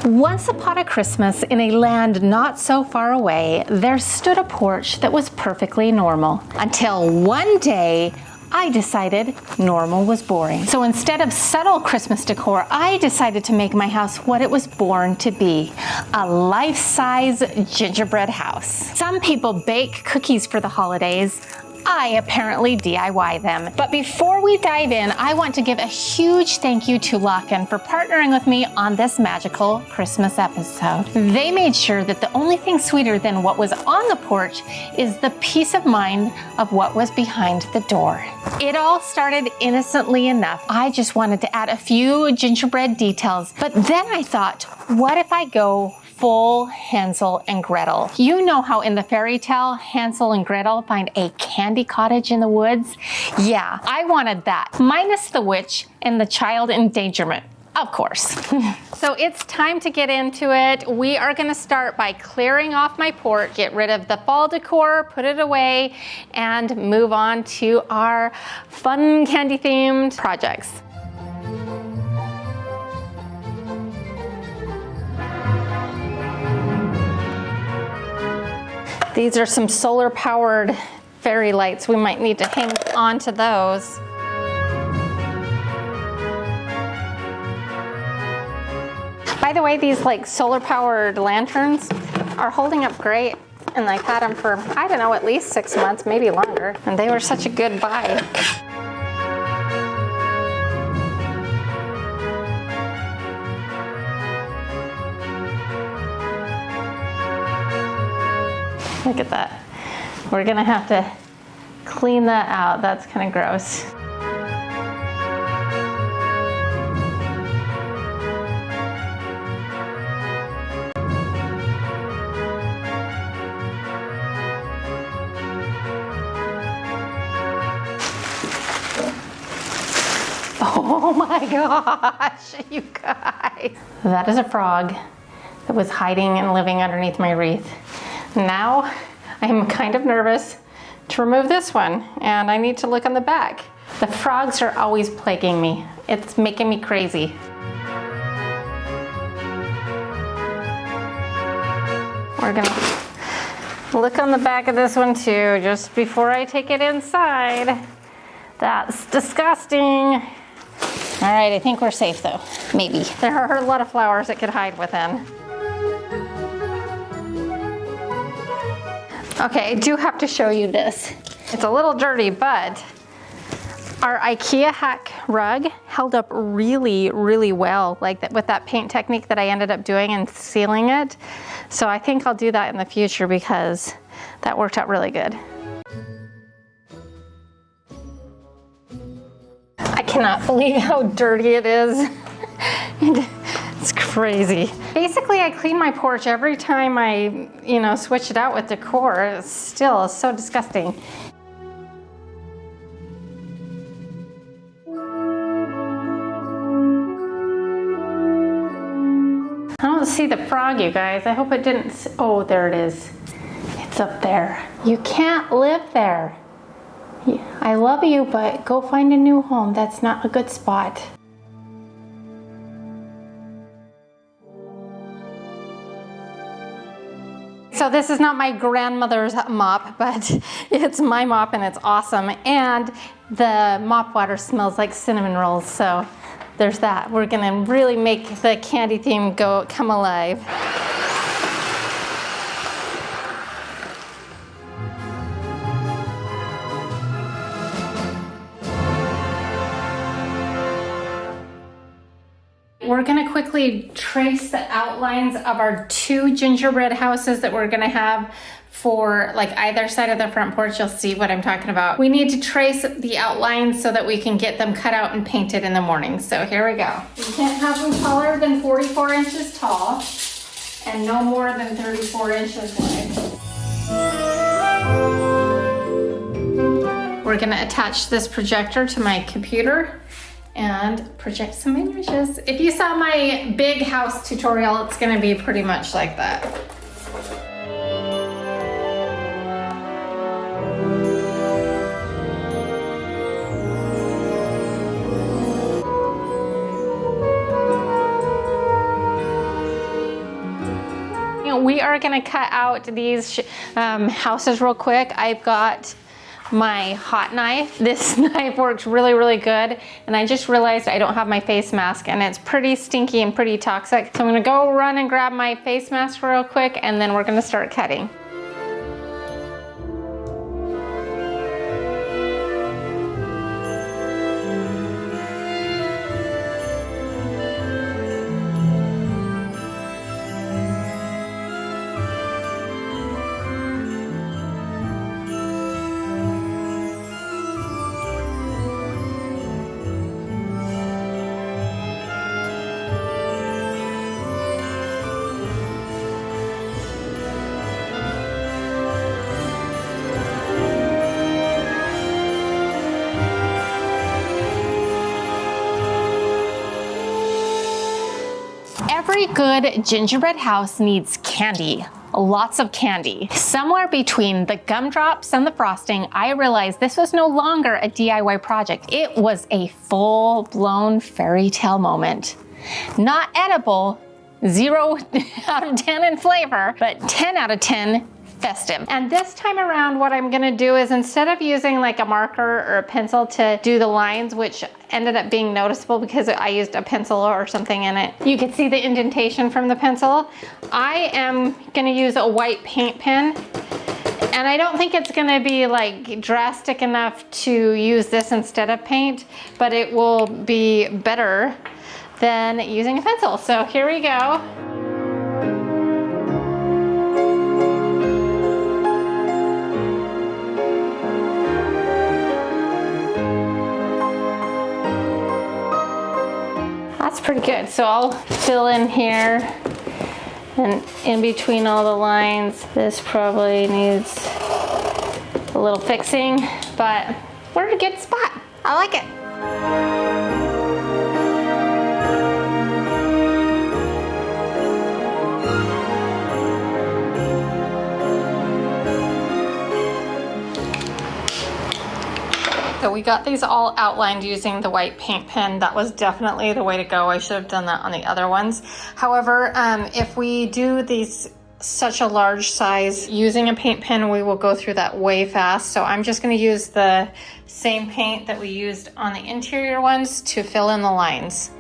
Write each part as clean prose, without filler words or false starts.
Once upon a Christmas, in a land not so far away, there stood a porch that was perfectly normal. Until one day, I decided normal was boring. So instead of subtle Christmas decor, I decided to make my house what it was born to be, a life-size gingerbread house. Some people bake cookies for the holidays. I apparently DIY them. But before we dive in, I want to give a huge thank you to Lockin for partnering with me on this magical Christmas episode. They made sure that the only thing sweeter than what was on the porch is the peace of mind of what was behind the door. It all started innocently enough. I just wanted to add a few gingerbread details, but then I thought, what if I go full Hansel and Gretel? You know how in the fairy tale, Hansel and Gretel find a candy cottage in the woods? Yeah, I wanted that, minus the witch and the child endangerment, of course. So it's time to get into it. We are gonna start by clearing off my porch, get rid of the fall decor, put it away, and move on to our fun candy themed projects. These are some solar powered fairy lights. We might need to hang on to those. By the way, these like solar powered lanterns are holding up great, and I've had them for, I don't know, at least 6 months, maybe longer, and they were such a good buy. Look at that. We're gonna have to clean that out. That's kind of gross. Oh my gosh, you guys. That is a frog that was hiding and living underneath my wreath. Now I'm kind of nervous to remove this one, and I need to look on the back. The frogs are always plaguing me. It's making me crazy. We're gonna look on the back of this one too, just before I take it inside. That's disgusting. All right, I think we're safe though, maybe. There are a lot of flowers that could hide within. Okay, I do have to show you this. It's a little dirty, but our IKEA hack rug held up really, really well, like that with that paint technique that I ended up doing and sealing it. So I think I'll do that in the future because that worked out really good. I cannot believe how dirty it is. It's crazy. Basically, I clean my porch every time I, switch it out with decor. It's still so disgusting. I don't see the frog, you guys. I hope it didn't, oh, there it is. It's up there. You can't live there. I love you, but go find a new home. That's not a good spot. So this is not my grandmother's mop, but it's my mop and it's awesome. And the mop water smells like cinnamon rolls, so there's that. We're gonna really make the candy theme come alive. We're gonna quickly trace the outlines of our 2 gingerbread houses that we're gonna have for like either side of the front porch. You'll see what I'm talking about. We need to trace the outlines so that we can get them cut out and painted in the morning. So here we go. We can't have them taller than 44 inches tall and no more than 34 inches wide. We're gonna attach this projector to my computer and project some images. If you saw my big house tutorial, it's gonna be pretty much like that. long. We are gonna cut out these houses real quick. I've got my hot knife. This knife works really, really good. And I just realized I don't have my face mask and it's pretty stinky and pretty toxic. So I'm gonna go run and grab my face mask real quick and then we're gonna start cutting. Every good gingerbread house needs candy. Lots of candy. Somewhere between the gumdrops and the frosting, I realized this was no longer a DIY project. It was a full-blown fairy tale moment. Not edible, 0 out of 10 in flavor, but 10 out of 10 festive. And this time around, what I'm gonna do is instead of using like a marker or a pencil to do the lines, which ended up being noticeable because I used a pencil or something in it, you could see the indentation from the pencil. I am gonna use a white paint pen. And I don't think it's gonna be like drastic enough to use this instead of paint, but it will be better than using a pencil. So here we go. That's pretty good. So I'll fill in here and in between all the lines. This probably needs a little fixing, but we're in a good spot. I like it. So we got these all outlined using the white paint pen. That was definitely the way to go. I should have done that on the other ones. However, if we do these such a large size using a paint pen, we will go through that way fast. So I'm just gonna use the same paint that we used on the interior ones to fill in the lines.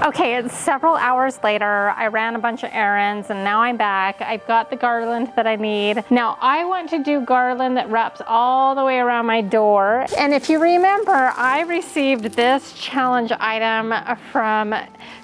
Okay, it's several hours later. I ran a bunch of errands and now I'm back. I've got the garland that I need. Now I want to do garland that wraps all the way around my door. And if you remember, I received this challenge item from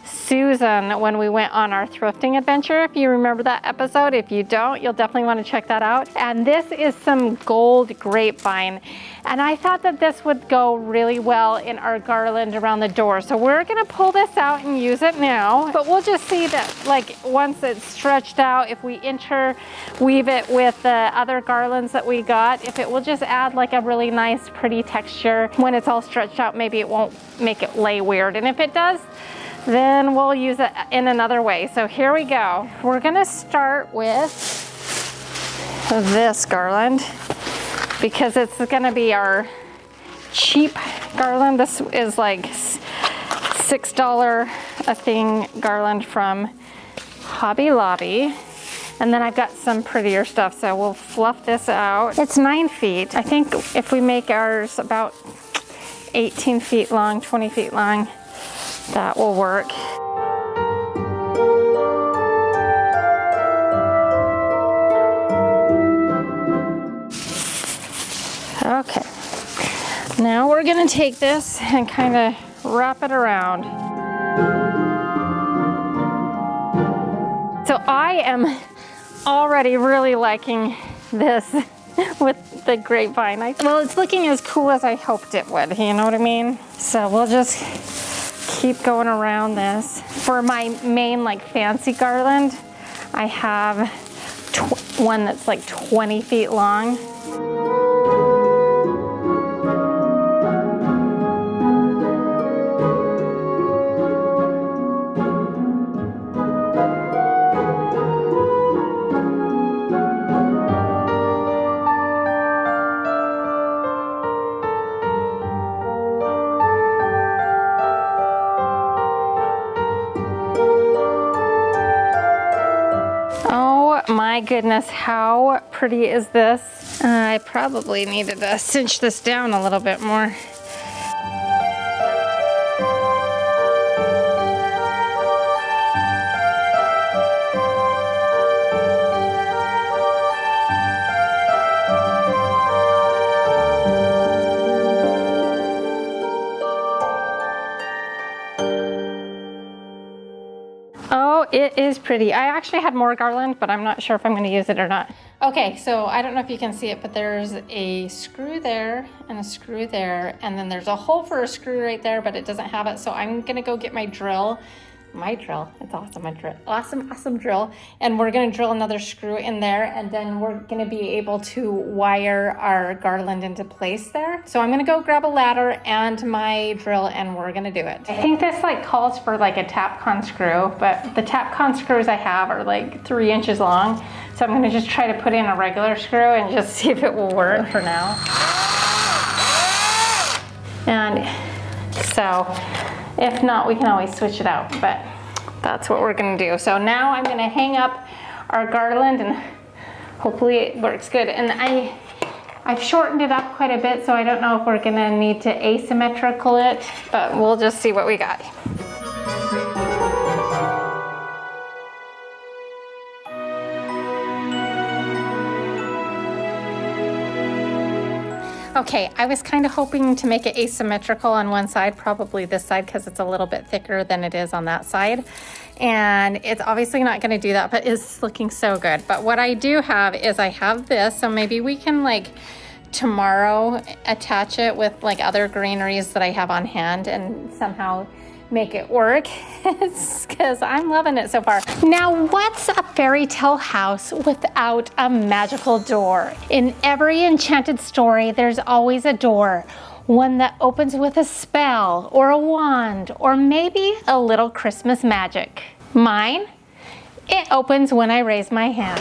Susan when we went on our thrifting adventure. If you remember that episode, if you don't, you'll definitely want to check that out. And this is some gold grapevine. And I thought that this would go really well in our garland around the door. So we're gonna pull this out and use it now, but we'll just see that like once it's stretched out, if we interweave it with the other garlands that we got, if it will just add like a really nice pretty texture. When it's all stretched out, maybe it won't make it lay weird. And if it does, then we'll use it in another way. So here we go. We're gonna start with this garland because it's gonna be our cheap garland. This is like $6 a thing garland from Hobby Lobby. And then I've got some prettier stuff, so we'll fluff this out. It's 9 feet. I think if we make ours about 18 feet long, 20 feet long, that will work. Okay, now we're gonna take this and kind of wrap it around. So I am already really liking this with the grapevine. Well, it's looking as cool as I hoped it would, you know what I mean? So we'll just keep going around this. For my main like fancy garland, I have one that's like 20 feet long. my goodness, how pretty is this? I probably needed to cinch this down a little bit more. It is pretty. I actually had more garland, but I'm not sure if I'm going to use it or not. Okay, so I don't know if you can see it, but there's a screw there and a screw there, and then there's a hole for a screw right there, but it doesn't have it. So I'm going to go get my drill. It's awesome, awesome drill. And we're gonna drill another screw in there, and then we're gonna be able to wire our garland into place there. So I'm gonna go grab a ladder and my drill, and we're gonna do it. I think this calls for a Tapcon screw, but the Tapcon screws I have are 3 inches long. So I'm gonna just try to put in a regular screw and just see if it will work for now. And so, if not, we can always switch it out, but that's what we're gonna do. So now I'm gonna hang up our garland and hopefully it works good. And I've shortened it up quite a bit, so I don't know if we're gonna need to asymmetrical it, but we'll just see what we got. Okay, I was kind of hoping to make it asymmetrical on one side, probably this side, because it's a little bit thicker than it is on that side. And it's obviously not going to do that, but it's looking so good. But what I do have is I have this, so maybe we can tomorrow attach it with other greeneries that I have on hand and somehow make it work, because I'm loving it so far. Now, what's a fairy tale house without a magical door? In every enchanted story, there's always a door, one that opens with a spell or a wand or maybe a little Christmas magic. Mine, it opens when I raise my hand.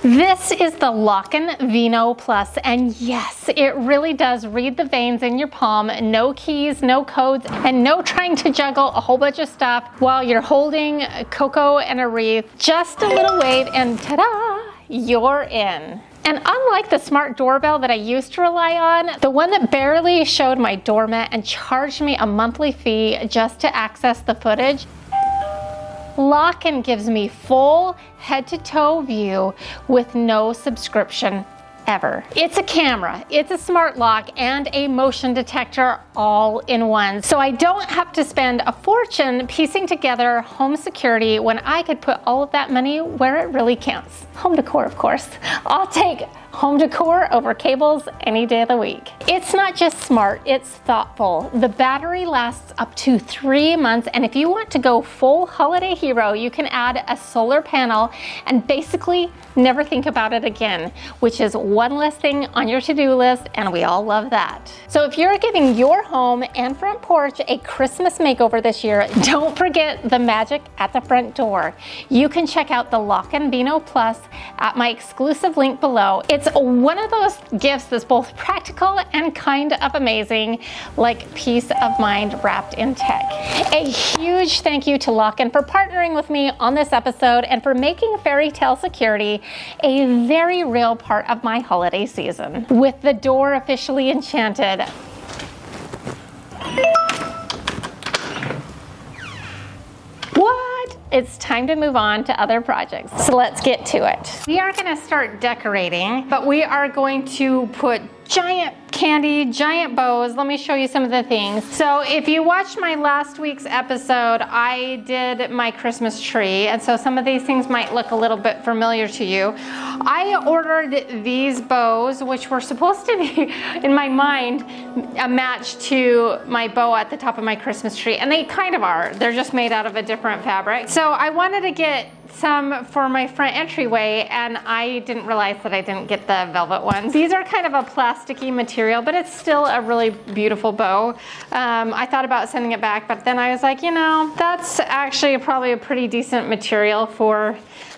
This is the Lockin Vino Plus, and yes, it really does read the veins in your palm. No keys, no codes, and no trying to juggle a whole bunch of stuff while you're holding cocoa and a wreath. Just a little wave and ta-da, you're in. And unlike the smart doorbell that I used to rely on, the one that barely showed my doormat and charged me a monthly fee just to access the footage, Lockin gives me full head-to-toe view with no subscription ever. It's a camera, it's a smart lock, and a motion detector all in one. So I don't have to spend a fortune piecing together home security when I could put all of that money where it really counts. Home decor, of course. I'll take home decor over cables any day of the week. It's not just smart, it's thoughtful. The battery lasts up to 3 months, and if you want to go full holiday hero, you can add a solar panel and basically never think about it again, which is one less thing on your to-do list, and we all love that. So if you're giving your home and front porch a Christmas makeover this year, don't forget the magic at the front door. You can check out the Lockin Vino Plus at my exclusive link below. It's one of those gifts that's both practical and kind of amazing, like peace of mind wrapped in tech. A huge thank you to Lockin for partnering with me on this episode and for making fairy tale security a very real part of my holiday season. With the door officially enchanted, it's time to move on to other projects. So let's get to it. We are gonna start decorating, but we are going to put giant candy, giant bows. Let me show you some of the things. So if you watched my last week's episode, I did my Christmas tree, and so some of these things might look a little bit familiar to you. I ordered these bows, which were supposed to be, in my mind, a match to my bow at the top of my Christmas tree, and they kind of are. They're just made out of a different fabric. So I wanted to get some for my front entryway, and I didn't realize that I didn't get the velvet ones. These are kind of a plasticky material, but it's still a really beautiful bow. I thought about sending it back, but then I was like, that's actually probably a pretty decent material for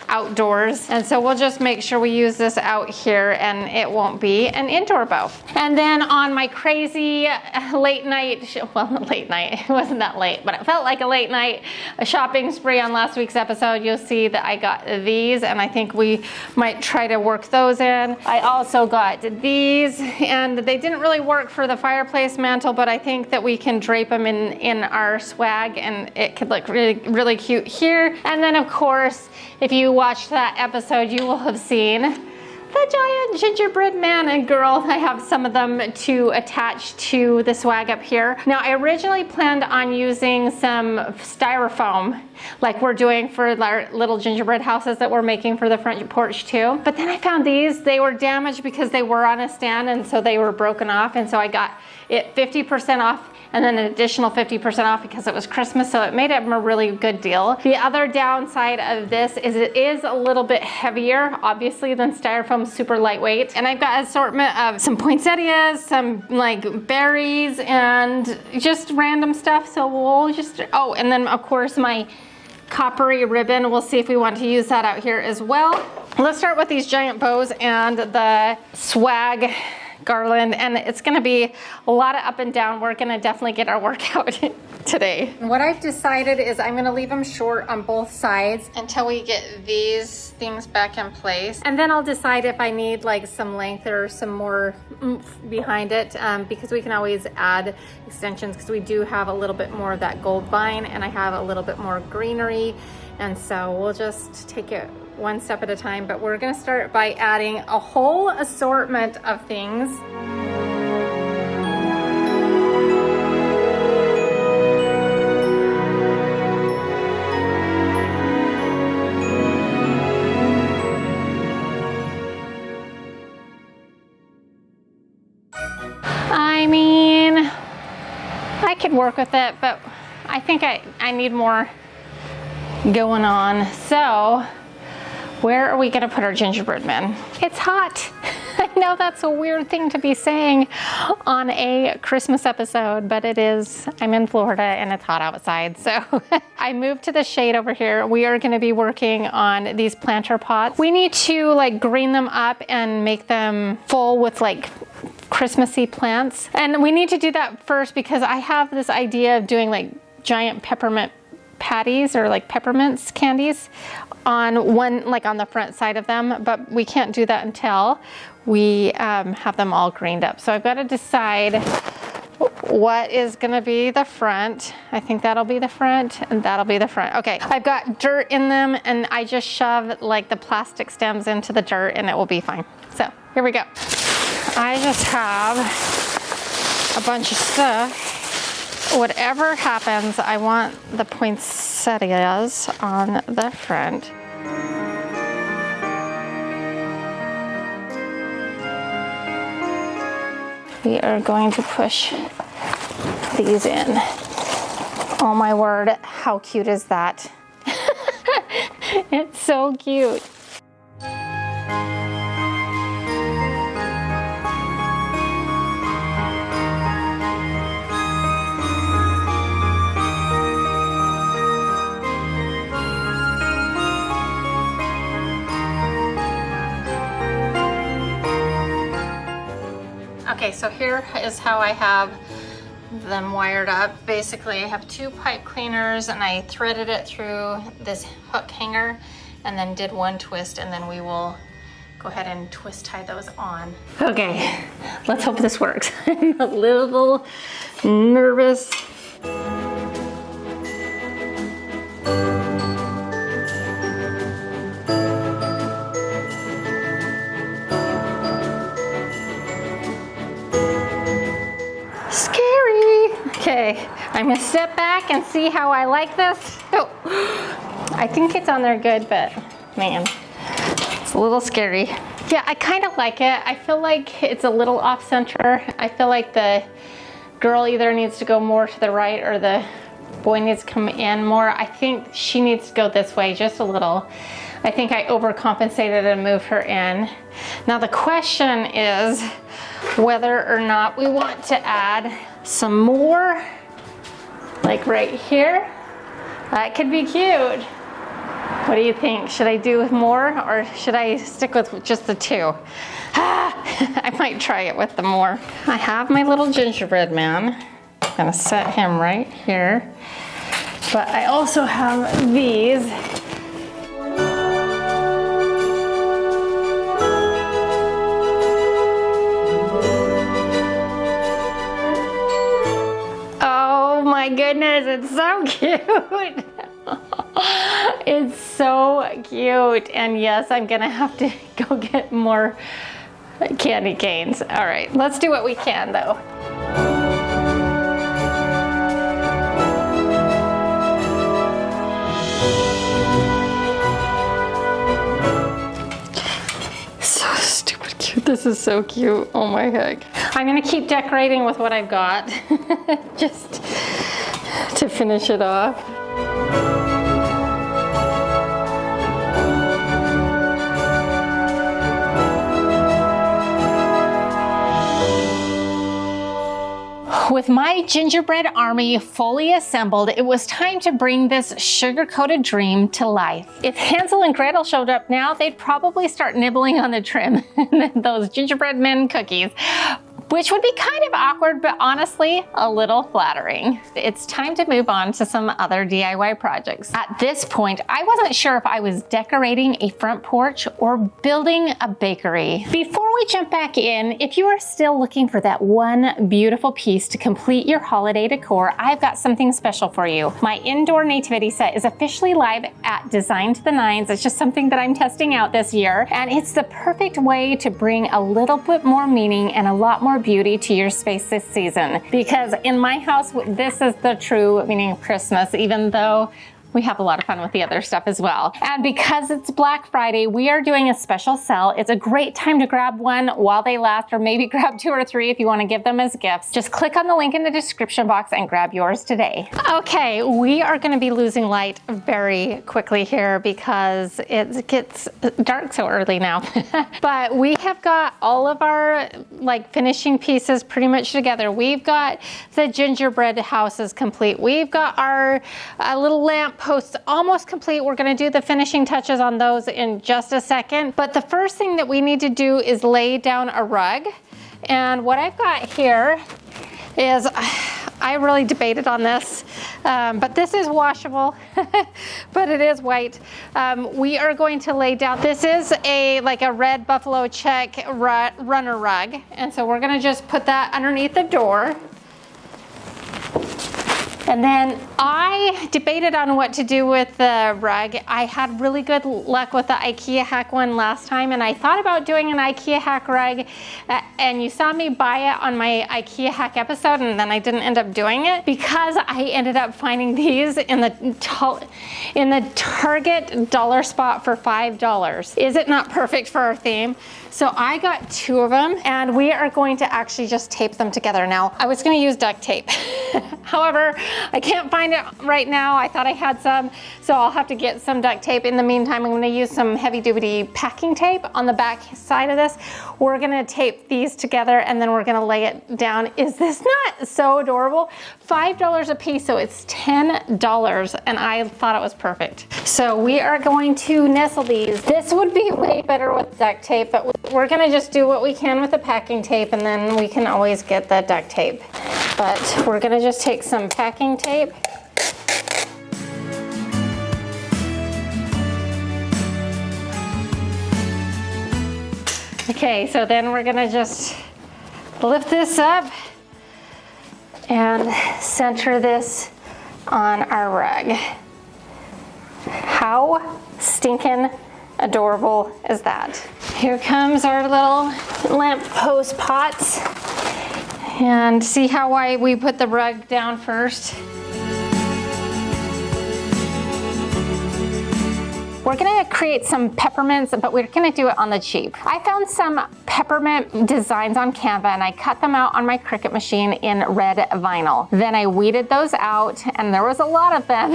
outdoors. And so we'll just make sure we use this out here and it won't be an indoor bow. And then on my crazy late night, well, not late night, it wasn't that late, but it felt like a late night shopping spree on last week's episode. You'll see that I got these, and I think we might try to work those in. I also got these, and they didn't really work for the fireplace mantle, but I think that we can drape them in our swag, and it could look really, really cute here. And then of course, if you watched that episode, you will have seen the giant gingerbread man and girl. I have some of them to attach to the swag up here. Now, I originally planned on using some styrofoam like we're doing for our little gingerbread houses that we're making for the front porch too. But then I found these, they were damaged because they were on a stand, and so they were broken off. And so I got it 50% off and then an additional 50% off because it was Christmas, so it made it a really good deal. The other downside of this is it is a little bit heavier, obviously, than styrofoam, super lightweight. And I've got an assortment of some poinsettias, some like berries, and just random stuff. So we'll just, oh, and then of course my coppery ribbon. We'll see if we want to use that out here as well. Let's start with these giant bows and the swag garland, and it's gonna be a lot of up and down. We're gonna definitely get our workout today. What I've decided is I'm gonna leave them short on both sides until we get these things back in place. And then I'll decide if I need like some length or some more oomph behind it, because we can always add extensions, because we do have a little bit more of that gold vine and I have a little bit more greenery. And so we'll just take it one step at a time, but we're gonna start by adding a whole assortment of things. I mean, I could work with it, but I think I need more going on. So where are we gonna put our gingerbread men? It's hot. I know that's a weird thing to be saying on a Christmas episode, but it is. I'm in Florida and it's hot outside. So I moved to the shade over here. We are gonna be working on these planter pots. We need to like green them up and make them full with like Christmassy plants. And we need to do that first because I have this idea of doing like giant peppermint patties or like peppermints candies on one, like on the front side of them, but we can't do that until we have them all greened up. So I've got to decide what is gonna be the front. I think that'll be the front and that'll be the front. Okay, I've got dirt in them and I just shove like the plastic stems into the dirt and it will be fine. So here we go. I just have a bunch of stuff. Whatever happens, I want the poinsettias on the front. We are going to push these in. Oh my word, how cute is that? It's so cute. Okay, so here is how I have them wired up. Basically, I have two pipe cleaners and I threaded it through this hook hanger and then did one twist, and then we will go ahead and twist tie those on. Okay, let's hope this works. I'm a little nervous. Okay, I'm gonna step back and see how I like this. Oh, I think it's on there good, but man, it's a little scary. Yeah, I kind of like it. I feel like it's a little off center. I feel like the girl either needs to go more to the right or the boy needs to come in more. I think she needs to go this way just a little. I think I overcompensated and moved her in. Now the question is whether or not we want to add some more, like right here. That could be cute. What do you think? Should I do more or should I stick with just the 2? I might try it with the more. I have my little gingerbread man. I'm gonna set him right here. But I also have these. Oh my goodness, it's so cute. It's so cute. And yes, I'm gonna have to go get more candy canes. All right, let's do what we can though. So stupid cute. This is so cute. Oh my heck. I'm gonna keep decorating with what I've got just to finish it off. With my gingerbread army fully assembled, it was time to bring this sugar-coated dream to life. If Hansel and Gretel showed up now, they'd probably start nibbling on the trim, those gingerbread men cookies, which would be kind of awkward, but honestly, a little flattering. It's time to move on to some other DIY projects. At this point, I wasn't sure if I was decorating a front porch or building a bakery. Before we jump back in, if you are still looking for that one beautiful piece to complete your holiday decor, I've got something special for you. My indoor nativity set is officially live at designedtothenines. It's just something that I'm testing out this year, and it's the perfect way to bring a little bit more meaning and a lot more beauty to your space this season. Because in my house, this is the true meaning of Christmas, even though we have a lot of fun with the other stuff as well. And because it's Black Friday, we are doing a special sale. It's a great time to grab one while they last, or maybe grab 2 or 3 if you want to give them as gifts. Just click on the link in the description box and grab yours today. Okay, we are going to be losing light very quickly here because it gets dark so early now. But we have got all of our finishing pieces pretty much together. We've got the gingerbread houses complete. We've got our little lamp posts almost complete. We're going to do the finishing touches on those in just a second. But the first thing that we need to do is lay down a rug. And what I've got here is, I really debated on this, but this is washable, but it is white. We are going to lay down, this is a red buffalo check runner rug. And so we're going to just put that underneath the door. And then I debated on what to do with the rug. I had really good luck with the IKEA hack one last time, and I thought about doing an IKEA hack rug, and you saw me buy it on my IKEA hack episode, and then I didn't end up doing it because I ended up finding these in the Target dollar spot for $5. Is it not perfect for our theme? So I got 2 of them, and we are going to actually just tape them together. Now, I was going to use duct tape. However, I can't find it right now. I thought I had some, so I'll have to get some duct tape. In the meantime, I'm going to use some heavy-duty packing tape on the back side of this. We're going to tape these together, and then we're going to lay it down. Is this not so adorable? $5 a piece, so it's $10, and I thought it was perfect. So we are going to nestle these. This would be way better with duct tape, but we're going to just do what we can with the packing tape, and then we can always get the duct tape. But we're going to just take some packing tape. Okay, so then we're going to just lift this up and center this on our rug. How stinking adorable is that? Here comes our little lamp post pots. And see how we put the rug down first? We're gonna create some peppermints, but we're gonna do it on the cheap. I found some peppermint designs on Canva, and I cut them out on my Cricut machine in red vinyl. Then I weeded those out, and there was a lot of them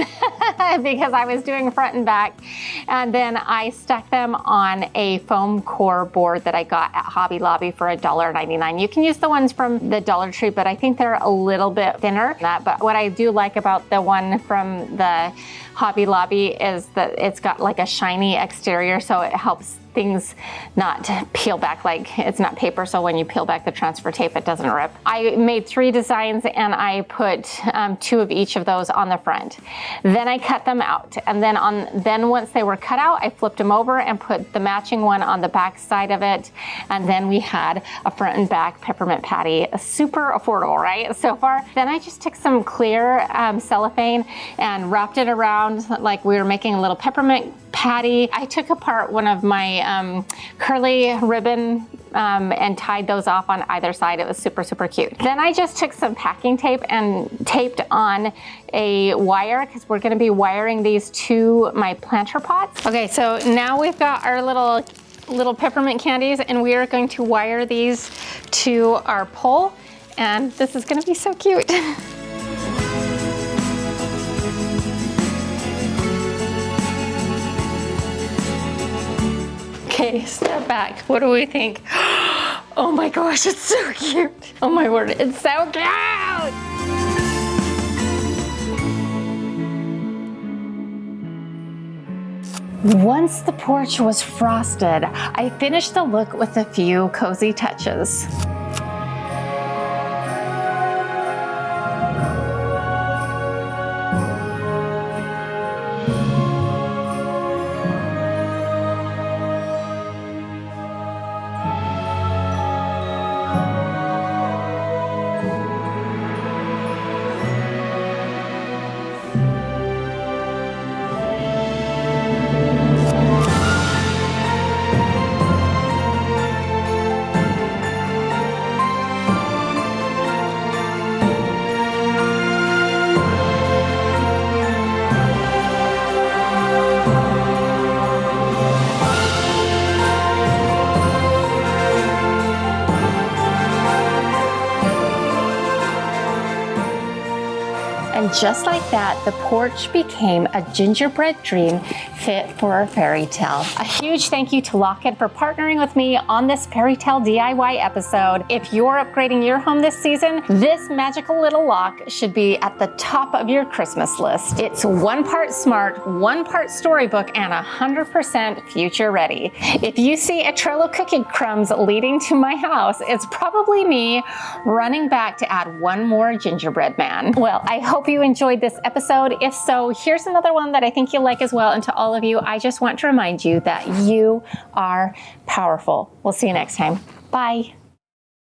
because I was doing front and back. And then I stuck them on a foam core board that I got at Hobby Lobby for $1.99. You can use the ones from the Dollar Tree, but I think they're a little bit thinner than that. But what I do like about the one from the Hobby Lobby is that it's got like a shiny exterior, so it helps things not peel back, like it's not paper, so when you peel back the transfer tape it doesn't rip. I made 3 designs and I put 2 of each of those on the front. Then I cut them out, and then once they were cut out, I flipped them over and put the matching one on the back side of it, and then we had a front and back peppermint patty. Super affordable, right, so far? Then I just took some clear cellophane and wrapped it around like we were making a little peppermint patty. I took apart one of my curly ribbon and tied those off on either side. It was super cute. Then I just took some packing tape and taped on a wire, because we're gonna be wiring these to my planter pots. Okay, so now we've got our little peppermint candies, and we are going to wire these to our pole, and this is gonna be so cute. Okay, step back. What do we think? Oh my gosh, it's so cute. Oh my word, it's so cute. Once the porch was frosted, I finished the look with a few cozy touches. And just like that, the porch became a gingerbread dream fit for a fairy tale. A huge thank you to Lockin for partnering with me on this fairy tale DIY episode. If you're upgrading your home this season, this magical little lock should be at the top of your Christmas list. It's 1 part smart, 1 part storybook, and 100% future ready. If you see a trail of cookie crumbs leading to my house, it's probably me running back to add 1 more gingerbread man. Well, I hope you enjoyed this episode. If so, here's another one that I think you'll like as well. And to all of you, I just want to remind you that you are powerful. We'll see you next time. Bye.